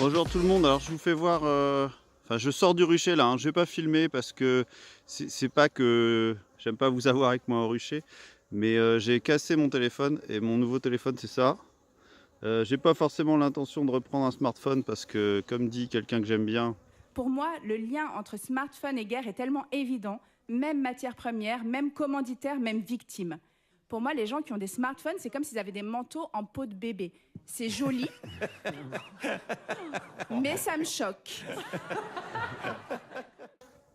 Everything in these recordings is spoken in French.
Bonjour tout le monde, alors je vous fais voir, enfin je sors du rucher là, hein. Je vais pas filmer parce que c'est pas que j'aime pas vous avoir avec moi au rucher, mais j'ai cassé mon téléphone et mon nouveau téléphone c'est ça. J'ai pas forcément l'intention de reprendre un smartphone parce que comme dit quelqu'un que j'aime bien. Pour moi, le lien entre smartphone et guerre est tellement évident, même matière première, même commanditaire, même victime. Pour moi, les gens qui ont des smartphones, c'est comme s'ils avaient des manteaux en peau de bébé. C'est joli, mais ça me choque.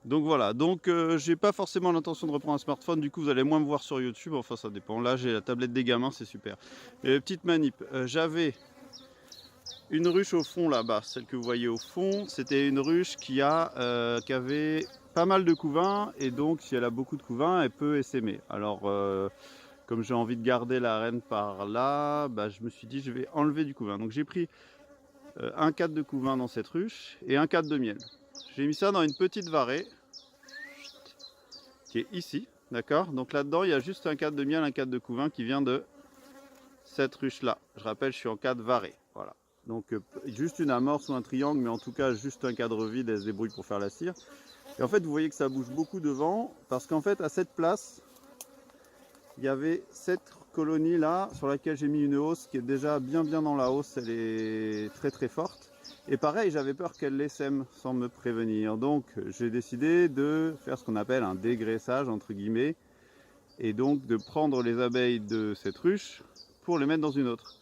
Donc voilà, donc j'ai pas forcément l'intention de reprendre un smartphone, du coup vous allez moins me voir sur YouTube, enfin ça dépend. Là j'ai la tablette des gamins, c'est super. Et petite manip, j'avais une ruche au fond là-bas, celle que vous voyez au fond, c'était une ruche qui avait pas mal de couvains et donc si elle a beaucoup de couvains, elle peut essaimer. Alors comme j'ai envie de garder la reine par là, bah, je me suis dit je vais enlever du couvain. Donc j'ai pris un cadre de couvain dans cette ruche et un cadre de miel. J'ai mis ça dans une petite varée qui est ici, d'accord? Donc là-dedans il y a juste un cadre de miel, un cadre de couvain qui vient de cette ruche là. Je rappelle, je suis en cadre varé, voilà. Donc juste une amorce ou un triangle, mais en tout cas juste un cadre vide, elle se débrouille pour faire la cire. Et en fait vous voyez que ça bouge beaucoup devant, parce qu'en fait à cette place, il y avait cette colonie là, sur laquelle j'ai mis une hausse, qui est déjà bien dans la hausse, elle est très forte. Et pareil, j'avais peur qu'elle l'essaime sans me prévenir. Donc j'ai décidé de faire ce qu'on appelle un dégraissage, entre guillemets, et donc de prendre les abeilles de cette ruche pour les mettre dans une autre.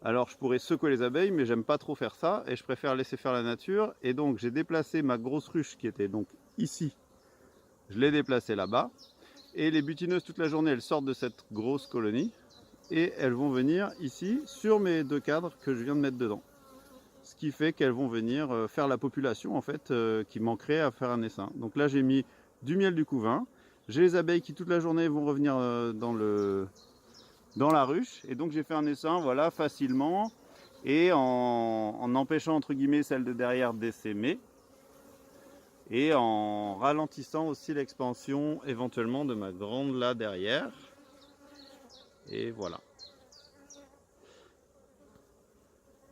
Alors je pourrais secouer les abeilles, mais j'aime pas trop faire ça et je préfère laisser faire la nature. Et donc j'ai déplacé ma grosse ruche qui était donc ici, je l'ai déplacée là-bas. Et les butineuses toute la journée, elles sortent de cette grosse colonie et elles vont venir ici sur mes deux cadres que je viens de mettre dedans. Ce qui fait qu'elles vont venir faire la population en fait qui manquerait à faire un essaim. Donc là j'ai mis du miel du couvain. J'ai les abeilles qui toute la journée vont revenir dans la ruche et donc j'ai fait un essaim voilà facilement et en empêchant entre guillemets celle de derrière d'essaimer et en ralentissant aussi l'expansion éventuellement de ma grande là derrière. Et voilà.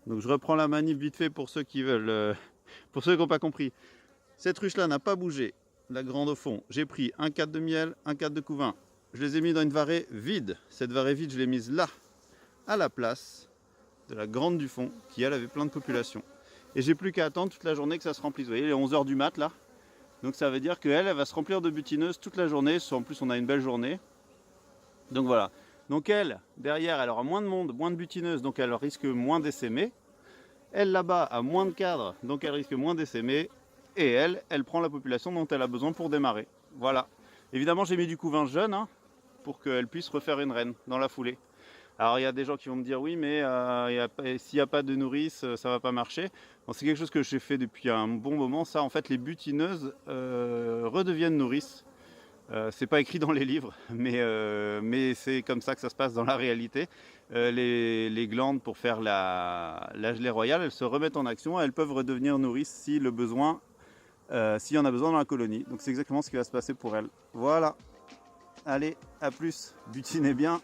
Donc je reprends la manip vite fait pour ceux qui veulent, pour ceux qui n'ont pas compris. Cette ruche là n'a pas bougé, la grande au fond. J'ai pris un cadre de miel, un cadre de couvain. Je les ai mis dans une varée vide. Cette varée vide, je l'ai mise là, à la place de la grande du fond, qui elle avait plein de population. Et j'ai plus qu'à attendre toute la journée que ça se remplisse. Vous voyez, il est 11 h du mat là. Donc ça veut dire qu'elle, elle va se remplir de butineuses toute la journée. En plus, on a une belle journée. Donc voilà. Donc elle, derrière, elle aura moins de monde, moins de butineuses, donc elle risque moins d'essaimer. Elle là-bas a moins de cadres, donc elle risque moins d'essaimer. Et elle prend la population dont elle a besoin pour démarrer. Voilà. Évidemment, j'ai mis du couvain jeune hein, pour qu'elle puisse refaire une reine dans la foulée. Alors il y a des gens qui vont me dire oui mais s'il n'y a pas de nourrice ça va pas marcher. Bon, c'est quelque chose que j'ai fait depuis un bon moment. Ça en fait les butineuses redeviennent nourrices. C'est pas écrit dans les livres mais c'est comme ça que ça se passe dans la réalité. Les glandes pour faire la gelée royale elles se remettent en action. Elles peuvent redevenir nourrices si le besoin, s'il y en a besoin dans la colonie. Donc c'est exactement ce qui va se passer pour elles. Voilà. Allez, à plus. Butinez bien.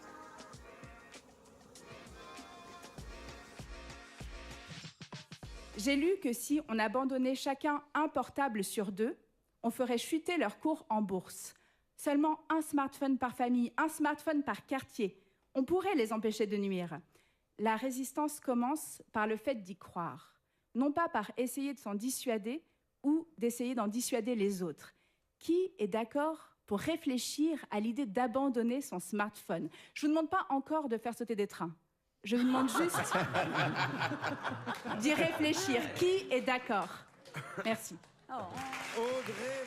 J'ai lu que si on abandonnait chacun un portable sur deux, on ferait chuter leur cours en bourse. Seulement un smartphone par famille, un smartphone par quartier. On pourrait les empêcher de nuire. La résistance commence par le fait d'y croire. Non pas par essayer de s'en dissuader ou d'essayer d'en dissuader les autres. Qui est d'accord pour réfléchir à l'idée d'abandonner son smartphone? Je ne vous demande pas encore de faire sauter des trains. Je vous demande juste d'y réfléchir. Qui est d'accord? Merci. Audrey